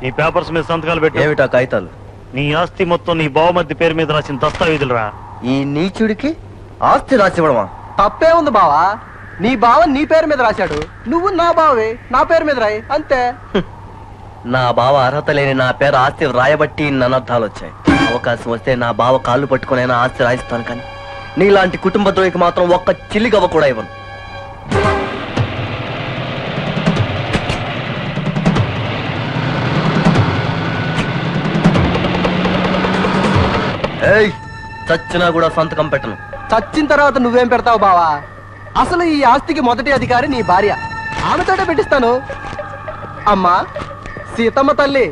ఈ పేపర్స్ మీద సంతకాలు పెట్టి. ఏమిటా కాగితాలు? నీ ఆస్తి మొత్తం నీ బావమర్ది పేరు మీద రాసిన దస్తావేజులురా. ఈ నీచుడికి ఆస్తి రాసివ్వడమా? తప్పే ఉంది బావా. నీ బావ నీ పేరు మీద రాశాడు, నువ్వు నా బావే నా పేరు మీద రాయి అంతే. నా బావ అర్హత లేని నా పేరు ఆస్తి రాయబట్టి ననర్థాలు వచ్చాయి. అవకాశం వస్తే నా బావ కాళ్ళు పట్టుకునైనా ఆస్తి రాయిస్తాను, కానీ నీలాంటి కుటుంబ ద్రోహికి మాత్రం ఒక్క చిల్లిగవ్వ కూడా ఇవ్వను. చచ్చినా కూడా సంతకం పెట్టను. చచ్చిన తర్వాత నువ్వేం పెడతావు బావా? అసలు ఈ ఆస్తికి మొదటి అధికారి నీ భార్య, ఆమెతోటే పెట్టిస్తాను. అమ్మా సీతమ్మ తల్లి,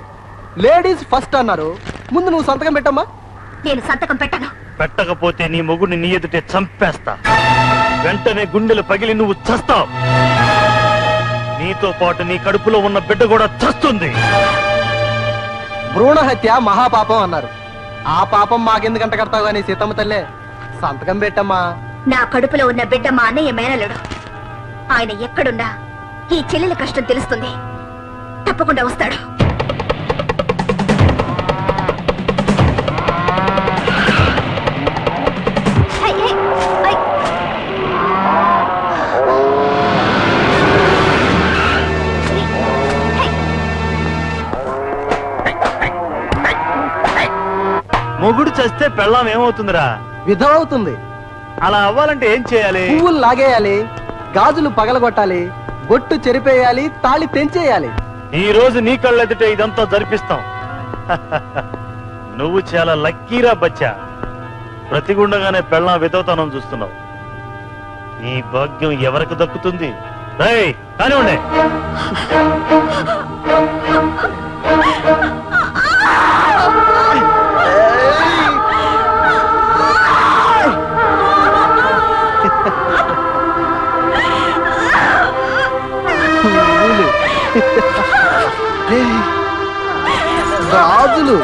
లేడీస్ ఫస్ట్ అన్నారు, ముందు నువ్వు సంతకం పెట్టమ్మా. నేను సంతకం పెట్టను. పెట్టకపోతే నీ మొగుడిని నీ ఎదుటే చంపేస్తా. వెంటనే గుండెలు పగిలి నువ్వు చస్తావు. నీతో పాటు నీ కడుపులో ఉన్న బిడ్డ కూడా చస్తుంది. భ్రూణ హత్య మహాపాపం అన్నారు, ఆ పాపం మాకెందుకు అంట కడతావు గానీ సీతమ్మ తల్లే, సంతకం పెట్టమ్మా. నా కడుపులో ఉన్న బిడ్డ మా అన్నయ్య మేనలుడు. ఆయన ఎక్కడున్నా ఈ చెల్లెల కష్టం తెలుస్తుంది. తప్పకుండా వస్తాడు. మొగుడు చస్తే పెళ్ళాం ఏమవుతుందిరా? విధవవుతుంది. అలా అవ్వాలంటే ఏం చేయాలి? పువ్వులు లాగేయాలి, గాజులు పగలగొట్టాలి, బొట్టు చెరిపేయాలి, తాళి తెంచేయాలి. ఈ రోజు నీ కళ్ళెదుటే ఇదంతా జరిపిస్తాం. నువ్వు చాలా లక్కీరా బచ్చా. ప్రతిగుండగానే పెళ్ళాం విధవతనం చూస్తున్నావు. ఈ భాగ్యం ఎవరికి దక్కుతుంది? కానివ్వండి. గాజులు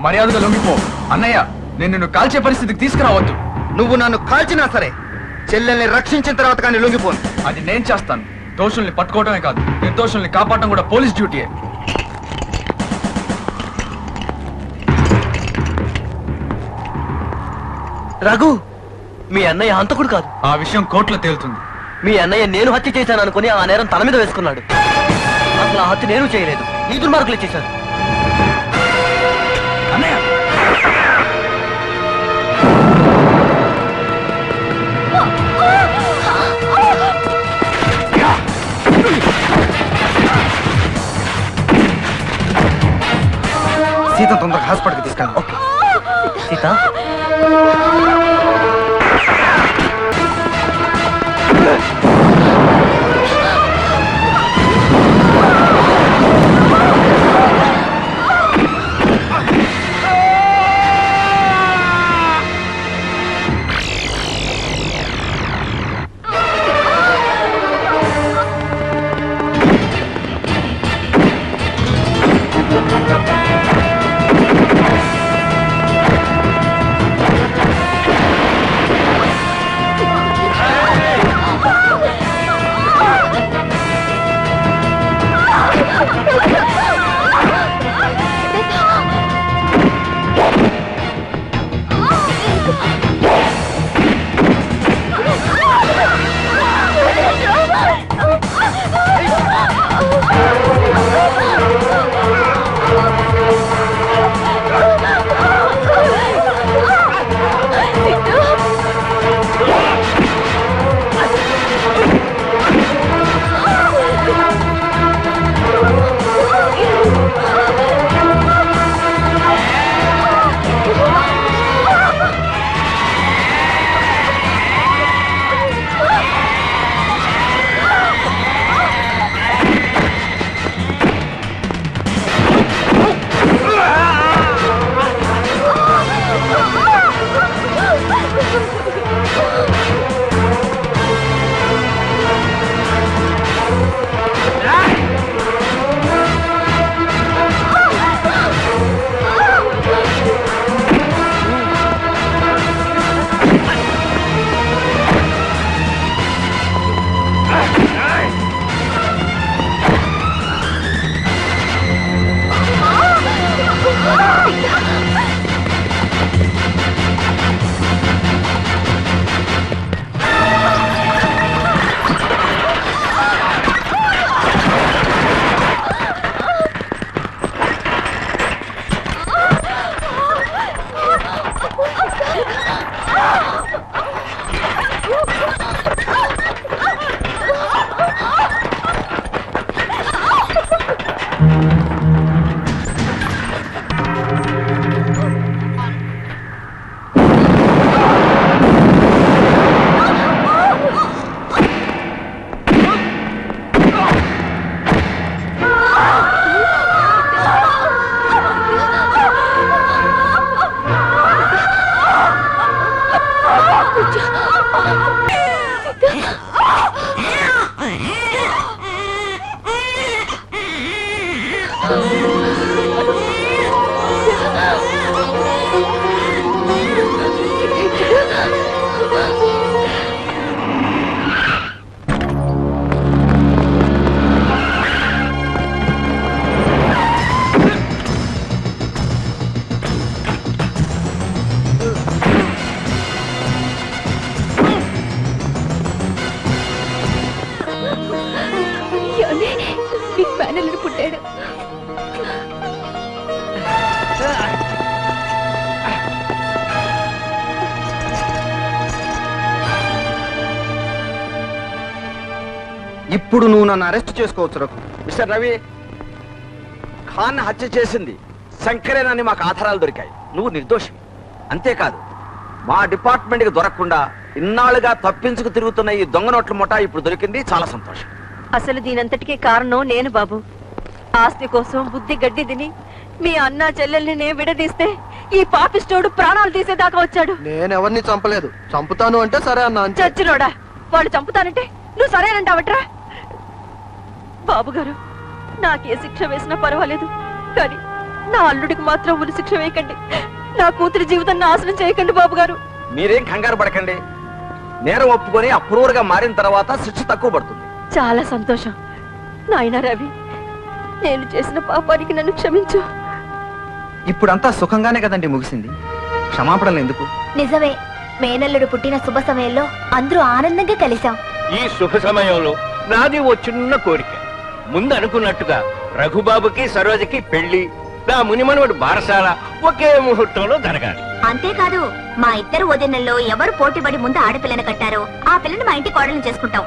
మర్యాదగా లొంగిపో. అన్నయ్య, నేను నిన్ను కాల్చే పరిస్థితికి తీసుకురావద్దు. నువ్వు నన్ను కాల్చినా సరే చెల్లెల్ని రక్షించిన తర్వాత కానీ లొంగిపోను. అది నేను చేస్తాను. దోషుల్ని పట్టుకోవడమే కాదు, నిర్దోషుల్ని కాపాడటం కూడా పోలీస్ డ్యూటీయే. రఘు, మీ అన్నయ్య హంతకుడు కాదు. ఆ విషయం కోర్టులో తేలుతుంది. మీ అన్నయ్య నేను హత్య చేశాను అనుకుని ఆ నేరం తన మీద వేసుకున్నాడు. అసలు ఆ హత్య నేను చేయలేదు, ఈ దుర్మార్గులే చేశారు. అన్నయ్య, సీత తొందరగా హాస్పిటల్కి తీసుకెళ్ళి. ఓకే సీత. మీకు మేనల్లుడు పుట్టాడు. ఇప్పుడు నువ్వు నన్ను అరెస్ట్ చేసుకోవచ్చు రఘు. మిస్టర్ రవి, ఖాన్ హత్య చేసింది శంకరేనని మాకు ఆధారాలు దొరికాయి. నువ్వు నిర్దోషి. అంతేకాదు, మా డిపార్ట్మెంట్కి దొరకకుండా ఇన్నాళ్ళుగా తప్పించుకు తిరుగుతున్న ఈ దొంగ నోట్ల ముఠా ఇప్పుడు దొరికింది. చాలా సంతోషం. అసలు దీనంతటికీ కారణం నేను బాబు. ఆస్తి కోసం బుద్ధి గడ్డి తిని మీ అన్న చెల్లెల్ని నేను విడదీస్తే ఈ పాపిస్టోడు ప్రాణాలు తీసేదాకా వచ్చాడు. నేనెవరిని చంపలేదు. చంపుతాను అంటే సరే అన్నా అంతే. చచ్చినోడా, వాళ్ళు చంపుతానంటే నువ్వు సరేనంటావట్రా? బాబు గారు, నాకే శిక్ష వేసినా పర్వాలేదు, కానీ నా అల్లుడికి మాత్రం ఉరి శిక్ష వేయకండి. నా కూతురి జీవితాన్ని నాశనం చేయకండి బాబు గారు. మీరేం కంగారు పడకండి. నేరం ఒప్పుకొని అప్రూవర్ గా మారిన తర్వాత శిక్ష తక్కువ పడుతుంది. చాలా సంతోషం. నాయనా రవి, నేను చేసిన పాపానికి నన్ను క్షమించు. ఇప్పుడంతా సుఖంగానే కదండి ముగిసింది. క్షమాపణలు ఎందుకు? నిజమే, మేనల్లుడు పుట్టిన శుభ సమయంలో అందరూ ఆనందంగా కలిశాం. ఈ శుభ సమయంలో నాది ఓ చిన్న కోరిక. ముందు అనుకున్నట్టుగా రఘుబాబుకి సరోజకి పెళ్లి, నా మునిమనుడు బారసాల ఒకే ముహూర్తంలో జరగాలి. అంతేకాదు, మా ఇద్దరు వదినల్లో ఎవరు పోటీపడి ముందు ఆడపిల్లని కట్టారో ఆ పిల్లని మా ఇంటి కోడలను చేసుకుంటాం.